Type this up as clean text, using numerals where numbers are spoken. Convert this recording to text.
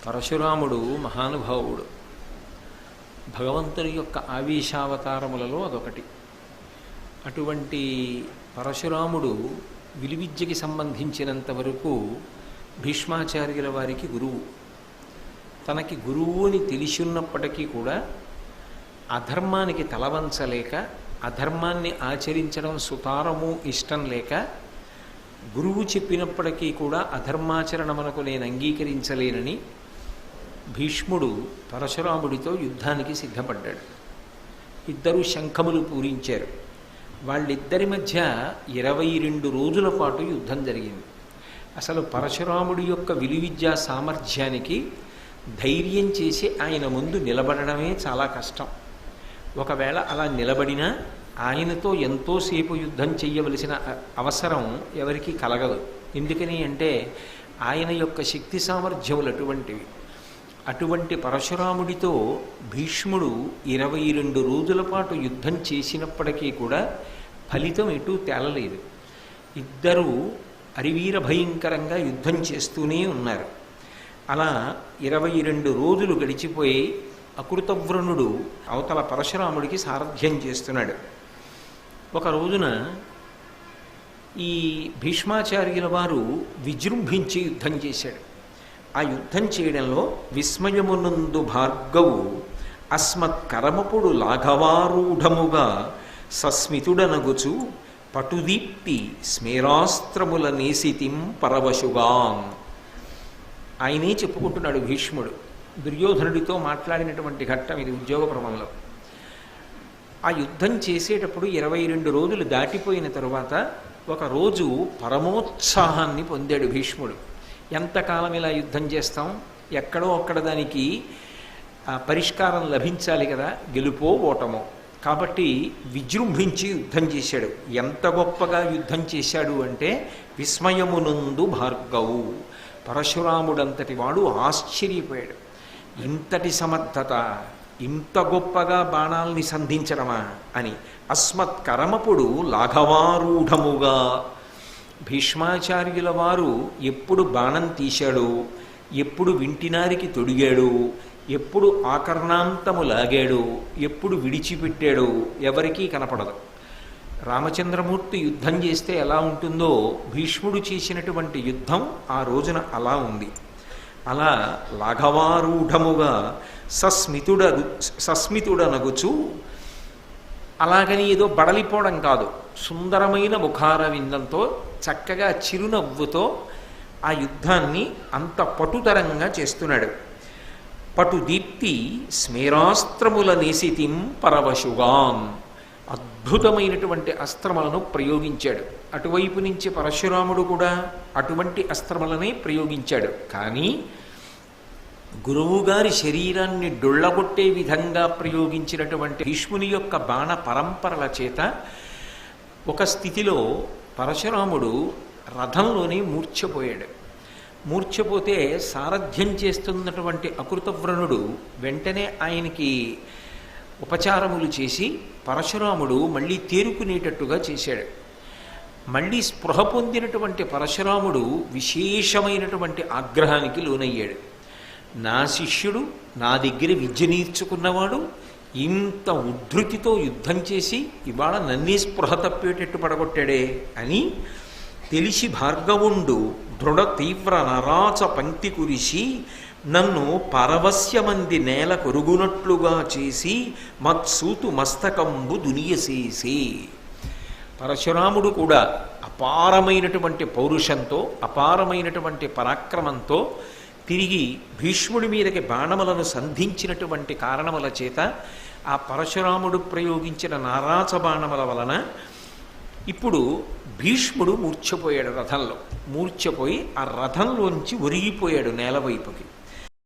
పరశురాముడు మహానుభావుడు. భగవంతుని యొక్క ఆవేశావతారములలో అదొకటి. అటువంటి పరశురాముడు విలువిద్యకి సంబంధించినంత వరకు భీష్మాచార్యుల వారికి గురువు. తనకి గురువు అని తెలిసిన్నప్పటికీ కూడా అధర్మానికి తలవంచలేక, అధర్మాన్ని ఆచరించడం సుతారము ఇష్టం లేక, గురువు చెప్పినప్పటికీ కూడా అధర్మాచరణమునకు నేను అంగీకరించలేనని భీష్ముడు పరశురాముడితో యుద్ధానికి సిద్ధపడ్డాడు. ఇద్దరు శంఖములు పూరించారు. వాళ్ళిద్దరి మధ్య 22 రోజుల పాటు యుద్ధం జరిగింది. అసలు పరశురాముడి యొక్క విలువిద్యా సామర్థ్యానికి ధైర్యం చేసి ఆయన ముందు నిలబడడమే చాలా కష్టం. ఒకవేళ అలా నిలబడినా ఆయనతో ఎంతోసేపు యుద్ధం చెయ్యవలసిన అవసరం ఎవరికీ కలగదు. ఎందుకని అంటే ఆయన యొక్క శక్తి సామర్థ్యములు అటువంటివి. అటువంటి పరశురాముడితో భీష్ముడు 22 రోజుల పాటు యుద్ధం చేసినప్పటికీ కూడా ఫలితం ఎటూ తేలలేదు. ఇద్దరూ అరివీర భయంకరంగా యుద్ధం చేస్తూనే ఉన్నారు. అలా 22 రోజులు గడిచిపోయి అకృతవ్రణుడు అవతల పరశురాముడికి సారథ్యం చేస్తున్నాడు. ఒక రోజున ఈ భీష్మాచార్యుల వారు విజృంభించి యుద్ధం చేశాడు. ఆ యుద్ధం చేయడంలో విస్మయమునందు భార్గవు అస్మత్కరమపుడు లాఘవారూఢముగా సస్మితుడనగుచు పటుదీప్తి స్మేరాస్త్రముల నేసితిం పరవశుగాం. ఆయనే చెప్పుకుంటున్నాడు భీష్ముడు. దుర్యోధనుడితో మాట్లాడినటువంటి ఘట్టం ఇది ఉద్యోగ పర్వంలో. ఆ యుద్ధం చేసేటప్పుడు 22 రోజులు దాటిపోయిన తరువాత ఒకరోజు పరమోత్సాహాన్ని పొందాడు భీష్ముడు. ఎంతకాలం ఇలా యుద్ధం చేస్తాం, ఎక్కడో అక్కడ దానికి పరిష్కారం లభించాలి కదా, గెలుపో ఓటమో. కాబట్టి విజృంభించి యుద్ధం చేశాడు. ఎంత గొప్పగా యుద్ధం చేశాడు అంటే విస్మయమునందు భార్గవు, పరశురాముడంతటి వాడు ఆశ్చర్యపోయాడు. ఇంతటి సమర్థత, ఇంత గొప్పగా బాణాల్ని సంధించడమా అని. అస్మత్కరమపుడు లాఘవారూఢముగా, భీష్మాచార్యుల వారు ఎప్పుడు బాణం తీశాడో, ఎప్పుడు వింటినారికి తొడిగాడో, ఎప్పుడు ఆకర్ణాంతము లాగాడో, ఎప్పుడు విడిచిపెట్టాడో ఎవరికీ కనపడదు. రామచంద్రమూర్తి యుద్ధం చేస్తే ఎలా ఉంటుందో భీష్ముడు చేసినటువంటి యుద్ధం ఆ రోజున అలా ఉంది. అలా లాఘవారూఢముగా సస్మితుడనగుచు, అలాగని ఏదో బడలిపోవడం కాదు, సుందరమైన ముఖారవిందంతో చక్కగా చిరునవ్వుతో ఆ యుద్ధాన్ని అంత పటుతరంగా చేస్తున్నాడు. పటుదీప్తి స్మేరాస్త్రముల నేసితిం పరవశుగాం, అద్భుతమైనటువంటి అస్త్రములను ప్రయోగించాడు. అటువైపు నుంచి పరశురాముడు కూడా అటువంటి అస్త్రములనే ప్రయోగించాడు. కానీ గురువుగారి శరీరాన్ని డొళ్ళగొట్టే విధంగా ప్రయోగించినటువంటి భీష్ముని యొక్క బాణ పరంపరల చేత ఒక స్థితిలో పరశురాముడు రథంలోనే మూర్ఛపోయాడు. మూర్ఛపోతే సారథ్యం చేస్తున్నటువంటి అకృతవ్రణుడు వెంటనే ఆయనకి ఉపచారములు చేసి పరశురాముడు మళ్ళీ తేరుకునేటట్టుగా చేశాడు. మళ్ళీ స్పృహ పొందినటువంటి పరశురాముడు విశేషమైనటువంటి ఆగ్రహానికి లోనయ్యాడు. నా శిష్యుడు, నా దగ్గర విద్య నేర్చుకున్నవాడు ఇంత ఉద్ధృతితో యుద్ధం చేసి ఇవాళ నన్నే స్పృహ తప్పేటట్టు పడగొట్టాడే అని తెలిసి భార్గవుండు దృఢ తీవ్ర నరాచ పంక్తి కురిసి నన్ను పరవశ్యమంది నేల కొరుగునట్లుగా చేసి మత్సూతు మస్తకంబు దునియసేసి. పరశురాముడు కూడా అపారమైనటువంటి పౌరుషంతో, అపారమైనటువంటి పరాక్రమంతో తిరిగి భీష్ముడి మీదకి బాణములను సంధించినటువంటి కారణముల చేత ఆ పరశురాముడు ప్రయోగించిన నారాచ బాణముల వలన ఇప్పుడు భీష్ముడు మూర్ఛపోయాడు. రథంలో మూర్ఛపోయి ఆ రథంలోంచి ఒరిగిపోయాడు నేల వైపుకి.